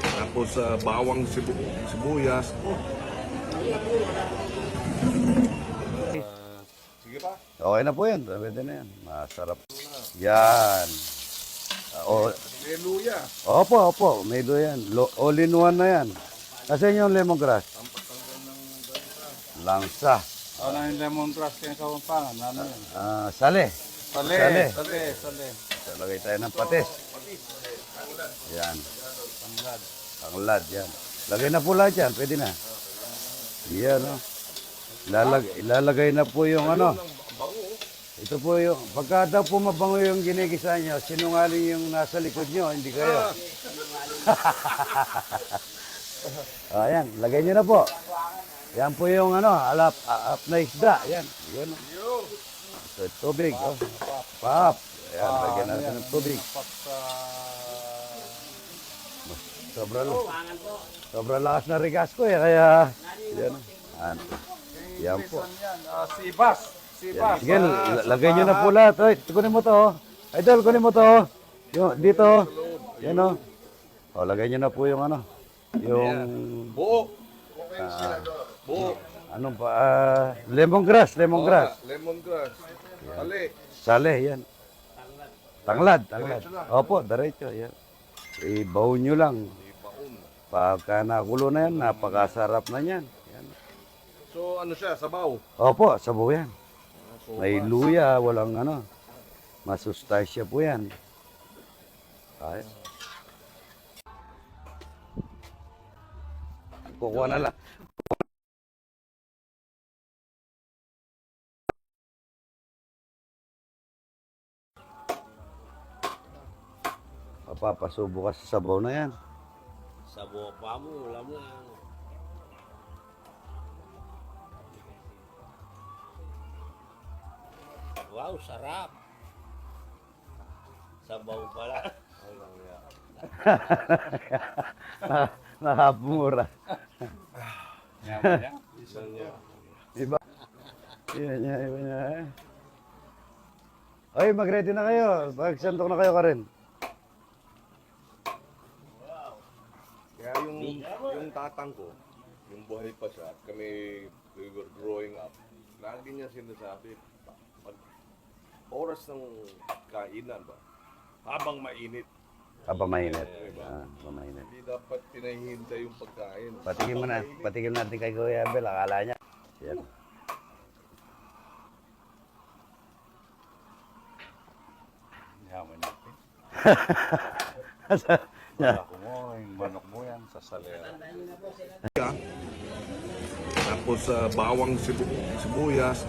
Tapos bawang sibuyas. Sige pa. Okay na po yan. Pwede na yan. Masarap. Yan. May luya. Opo. May do yan. All in one na yan. Kasi yung lemongrass. Langsa. Ano yung lemongrass kaya Kapampangan? Ano yun? Sale. Sale. Lagay tayo ng patis. Yan. Tanglad. Yan. Lagay na po lahat yan. Pwede na. Yan, no? Ilalagay na po yung ano. Ito po yung, pagka daw po mabango yung ginigisa nyo, sinungaling yung nasa likod nyo, hindi kayo. Ayan, lagay nyo na po. Yan po yung ano, alap na isda. Yan, yun. So, tubig. Oh. Pap. Ayan, lagyan natin ng tubig. Sobrang lakas na rigas ko eh, kaya, yan. Yan po. Sibas. Sige, lagay nyo na po lahat. Ay, kunin mo to. Idol, kunin mo to. Yung, dito. Yan o. Lagay nyo na po yung ano. Yung... Buo. Buo. Anong pa? Lemongrass. Lemongrass. Sale, yan. Tanglad. Opo, diretso. Yan. Ibaw nyo lang. Pagka nakulo na yan, napakasarap na yan. Yan. So ano siya, sabaw? Opo, sabaw yan. May luya, walang ano. Masustansya po yan. Ay. Kukuha na lang. Papapasubo ka sa sabaw na yan. Sabaw pa mo, ulam lang. Wow, sarap. Sabaw pala. Nakapumura. Iba. Iba niya. Oy, mag-ready na kayo. Pagsantok na kayo ka rin. Kaya yung tatang ko, yung buhay pa siya, kami we were growing up, lagi niya sinasabi, pag oras ng kainan ba, habang mainit. Habang mainit. Mainit. Hindi dapat pinahihintay yung pagkain. Patikim natin kay Kuya Abel, akala niya. Yan. Yaman natin. Ako mo, yung manok mo yan sa salera. Tapos bawang sibuyas.